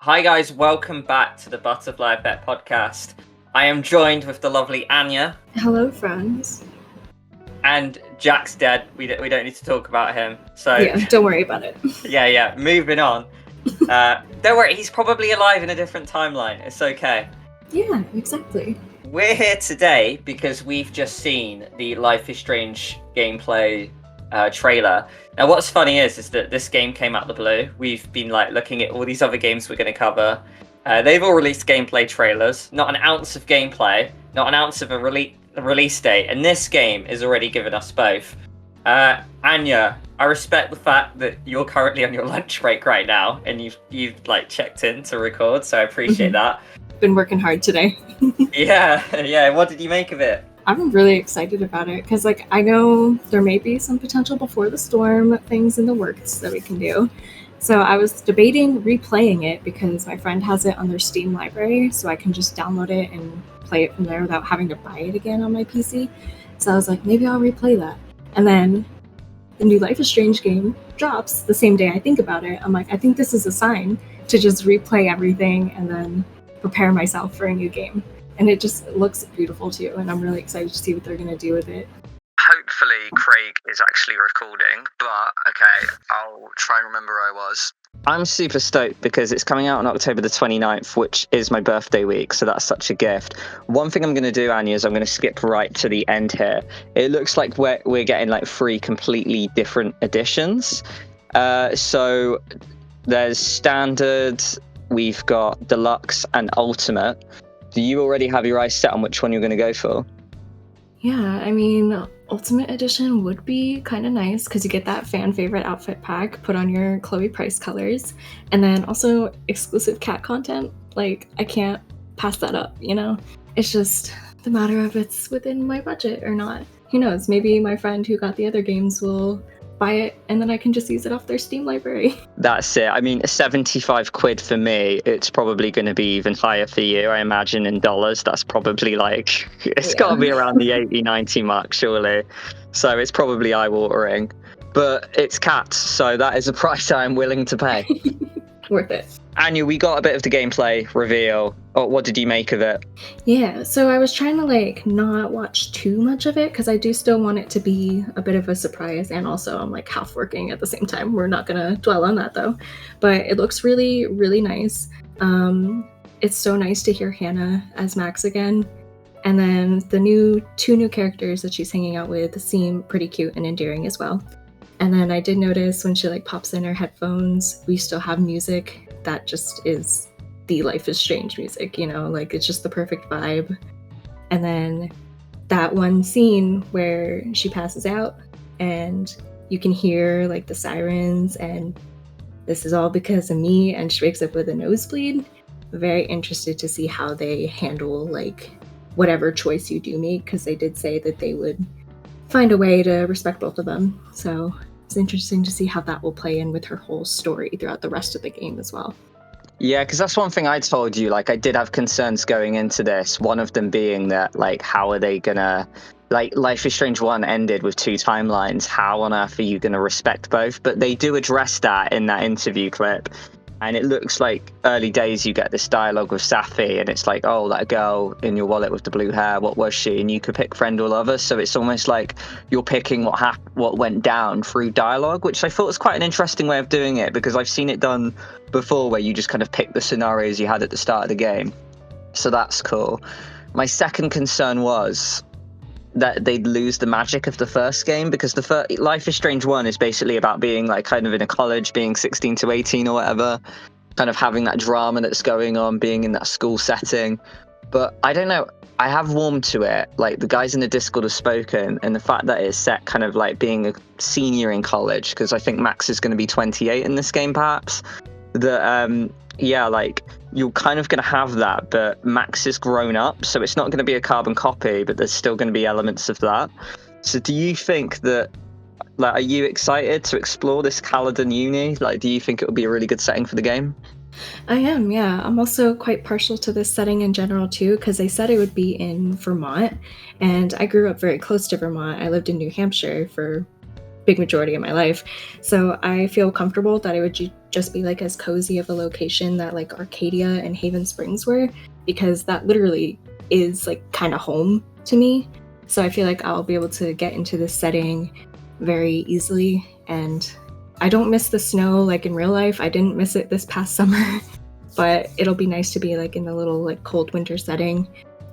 Hi guys, welcome back to the Butterfly Effect podcast. I am joined with the lovely Anya. Hello, friends. And Jack's dead. We don't need to talk about him. So yeah, don't worry about it. yeah. Moving on. Don't worry, he's probably alive in a different timeline. It's okay. Yeah, exactly. We're here today because we've just seen the Life is Strange gameplay trailer. Now, what's funny is that this game came out of the blue. We've been looking at all these other games we're going to cover. They've all released gameplay trailers. Not an ounce of gameplay. Not an ounce of a release date. And this game is already given us both. Anya, I respect the fact that you're currently on your lunch break right now, and you've checked in to record. So I appreciate that. Been working hard today. Yeah. What did you make of it? I'm really excited about it because I know there may be some potential before the storm things in the works that we can do. So I was debating replaying it because my friend has it on their Steam library, so I can just download it and play it from there without having to buy it again on my PC. So I was like, maybe I'll replay that. And then the new Life is Strange game drops the same day I think about it. I'm like, I think this is a sign to just replay everything and then prepare myself for a new game. And it just looks beautiful too, and I'm really excited to see what they're going to do with it. Hopefully Craig is actually recording, but okay, I'll try and remember where I was. I'm super stoked because it's coming out on October the 29th, which is my birthday week, so that's such a gift. One thing I'm going to do, Anya, is I'm going to skip right to the end here. It looks like we're getting 3 completely different editions. So there's standard, we've got deluxe and ultimate. Do you already have your eyes set on which one you're going to go for? Yeah, I mean, Ultimate Edition would be kind of nice because you get that fan favorite outfit pack, put on your Chloe Price colors, and then also exclusive cat content. I can't pass that up, It's just the matter of it's within my budget or not. Who knows? Maybe my friend who got the other games will buy it and then I can just use it off their Steam library. That's it. I mean, 75 quid for me, it's probably going to be even higher for you, I imagine, in dollars. That's probably it's got to be around the 80, 90 mark, surely. So it's probably eye-watering. But it's cats, so that is a price I'm willing to pay. Worth it. Anya, we got a bit of the gameplay reveal. What did you make of it? Yeah, so I was trying to not watch too much of it because I do still want it to be a bit of a surprise, and also I'm half working at the same time. We're not gonna dwell on that though, but it looks really, really nice. It's so nice to hear Hannah as Max again, and then the 2 new characters that she's hanging out with seem pretty cute and endearing as well. And then I did notice when she pops in her headphones, we still have music that just is the Life is Strange music, it's just the perfect vibe. And then that one scene where she passes out and you can hear the sirens and this is all because of me, and she wakes up with a nosebleed. Very interested to see how they handle whatever choice you do make, because they did say that they would find a way to respect both of them. So it's interesting to see how that will play in with her whole story throughout the rest of the game as well. Yeah, because that's one thing I told you. I did have concerns going into this. One of them being that, how are they gonna... Life is Strange 1 ended with 2 timelines. How on earth are you gonna respect both? But they do address that in that interview clip. And it looks like early days you get this dialogue with Safi, and it's oh, that girl in your wallet with the blue hair, what was she? And you could pick friend or lover. So it's almost like you're picking what went down through dialogue, which I thought was quite an interesting way of doing it, because I've seen it done before where you just kind of pick the scenarios you had at the start of the game. So that's cool. My second concern was that they'd lose the magic of the first game, because the Life is Strange 1 is basically about being kind of in a college, being 16 to 18 or whatever, kind of having that drama that's going on, being in that school setting. But I don't know, I have warmed to it. The guys in the Discord have spoken, and the fact that it's set kind of being a senior in college, because I think Max is going to be 28 in this game perhaps, that you're kind of going to have that, but Max is grown up, so it's not going to be a carbon copy, but there's still going to be elements of that. So do you think that, are you excited to explore this Caledon Uni? Do you think it would be a really good setting for the game? I am, yeah. I'm also quite partial to this setting in general too, because they said it would be in Vermont, and I grew up very close to Vermont. I lived in New Hampshire for big majority of my life. So I feel comfortable that it would just be like as cozy of a location that like Arcadia and Haven Springs were, because that literally is like kind of home to me. So I feel like I'll be able to get into this setting very easily. And I don't miss the snow like in real life. I didn't miss it this past summer, but it'll be nice to be like in a little like cold winter setting.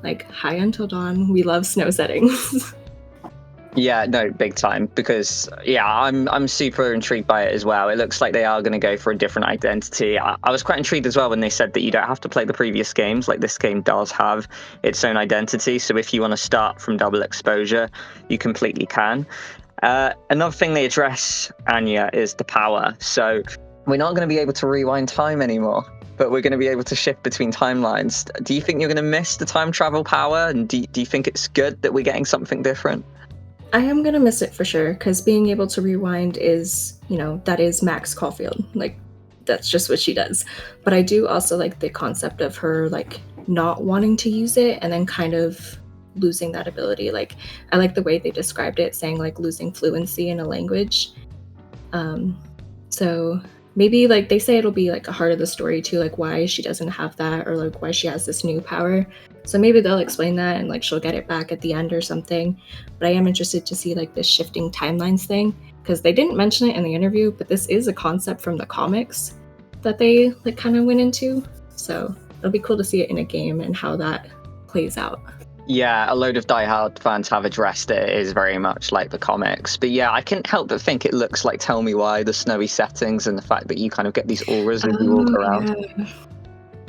Like High Until Dawn, we love snow settings. Yeah, no, big time. Because yeah, I'm super intrigued by it as well. It looks like they are going to go for a different identity. I was quite intrigued as well when they said that you don't have to play the previous games. Like this game does have its own identity. So if you want to start from double exposure, you completely can. Another thing they address, Anya, is the power. So we're not going to be able to rewind time anymore, but we're going to be able to shift between timelines. Do you think you're going to miss the time travel power? And do you think it's good that we're getting something different? I am gonna miss it for sure, because being able to rewind is, that is Max Caulfield. Like, that's just what she does. But I do also like the concept of her, like, not wanting to use it and then kind of losing that ability. Like, I like the way they described it, saying, like, losing fluency in a language. So maybe, like, they say it'll be, like, a heart of the story, too, like, why she doesn't have that, or, like, why she has this new power. So maybe they'll explain that and like she'll get it back at the end or something. But I am interested to see like this shifting timelines thing, because they didn't mention it in the interview, but this is a concept from the comics that they like kind of went into. So it'll be cool to see it in a game and how that plays out. Yeah, a load of diehard fans have addressed it. It is very much like the comics. But yeah, I can't help but think it looks like Tell Me Why, the snowy settings and the fact that you kind of get these auras as you walk around. Yeah.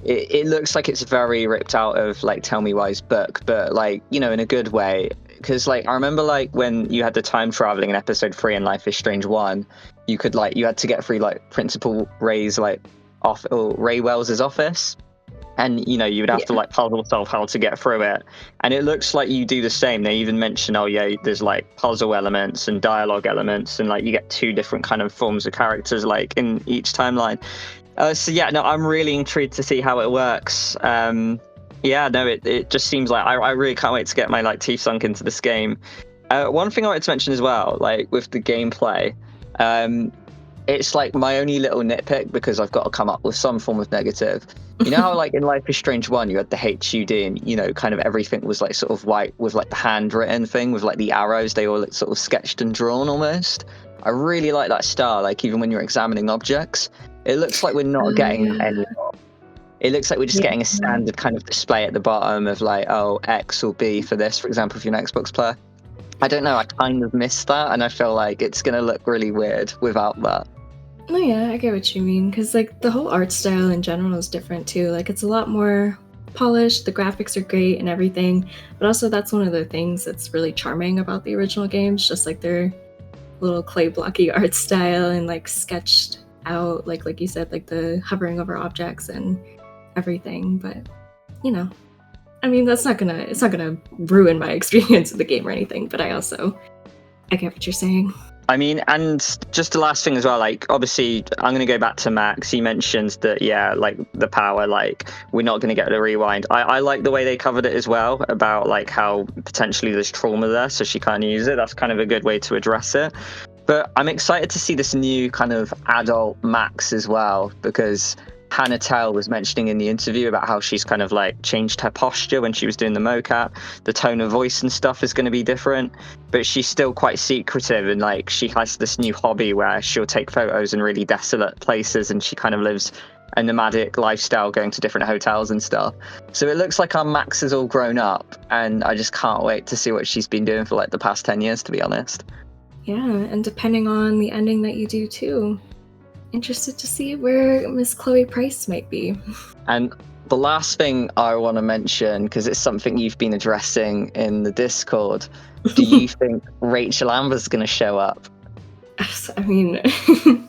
It looks like it's very ripped out of like Tell Me Why's book, but like, in a good way. Because like I remember like when you had the time traveling in episode 3 in Life is Strange 1, you had to get through like Principal Ray's like Ray Wells's office, and you would have to like puzzle solve how to get through it. And it looks like you do the same. They even mention, oh yeah, there's like puzzle elements and dialogue elements, and like you get 2 different kind of forms of characters like in each timeline. So yeah, no, I'm really intrigued to see how it works. It just seems like I really can't wait to get my like teeth sunk into this game. One thing I wanted to mention as well, like with the gameplay, it's like my only little nitpick, because I've got to come up with some form of negative. You know how like in Life is Strange 1 you had the HUD and kind of everything was like sort of white with like the handwritten thing with like the arrows, they all look sort of sketched and drawn almost. I really like that style, like even when you're examining objects. It looks like we're not getting that anymore. It looks like we're just getting a standard kind of display at the bottom of like, oh, X or B for this, for example, if you're an Xbox player. I don't know, I kind of missed that, and I feel like it's going to look really weird without that. Oh yeah, I get what you mean, because like the whole art style in general is different too. Like it's a lot more polished, the graphics are great and everything, but also that's one of the things that's really charming about the original games, just like their little clay blocky art style and like sketched out, like you said, like the hovering over objects and everything. But I mean, it's not gonna ruin my experience with the game or anything, but I get what you're saying. I mean, and just the last thing as well, like obviously I'm going to go back to Max. He mentions that, yeah, like the power, like we're not going to get a rewind. I like the way they covered it as well, about like how potentially there's trauma there, so she can't use it. That's kind of a good way to address it. But I'm excited to see this new kind of adult Max as well, because Hannah Tell was mentioning in the interview about how she's kind of like changed her posture when she was doing the mocap. The tone of voice and stuff is going to be different, but she's still quite secretive, and like she has this new hobby where she'll take photos in really desolate places, and she kind of lives a nomadic lifestyle, going to different hotels and stuff. So it looks like our Max is all grown up, and I just can't wait to see what she's been doing for like the past 10 years, to be honest. Yeah, and depending on the ending that you do too. Interested to see where Miss Chloe Price might be. And the last thing I want to mention, because it's something you've been addressing in the Discord, do you think Rachel Amber's going to show up? I mean,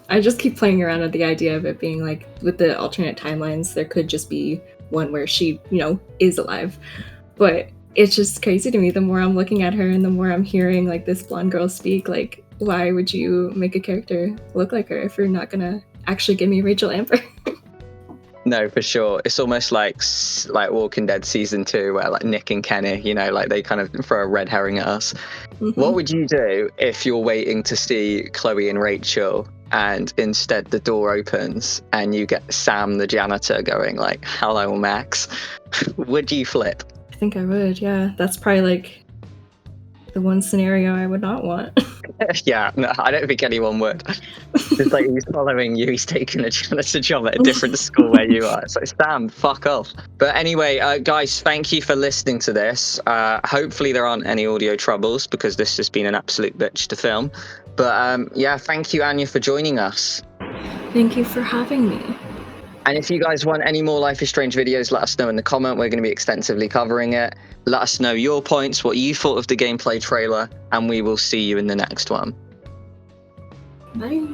I just keep playing around with the idea of it being like, with the alternate timelines, there could just be one where she, is alive. But it's just crazy to me. The more I'm looking at her and the more I'm hearing like this blonde girl speak, like, why would you make a character look like her if you're not gonna actually give me Rachel Amber? No, for sure. It's almost like Walking Dead season 2, where like Nick and Kenny, you know, like they kind of throw a red herring at us. What would you do if you're waiting to see Chloe and Rachel, and instead the door opens and you get Sam the janitor going like, "Hello, Max"? Would you flip? I think I would, yeah. That's probably like the one scenario I would not want. Yeah, no, I don't think anyone would. It's like he's following you, he's taking a janitor job at a different school where you are. It's like, Sam, fuck off. But anyway, guys, thank you for listening to this. Hopefully there aren't any audio troubles, because this has been an absolute bitch to film. But yeah, thank you, Anya, for joining us. Thank you for having me. And if you guys want any more Life is Strange videos, let us know in the comment. We're going to be extensively covering it. Let us know your points, what you thought of the gameplay trailer, and we will see you in the next one. Bye.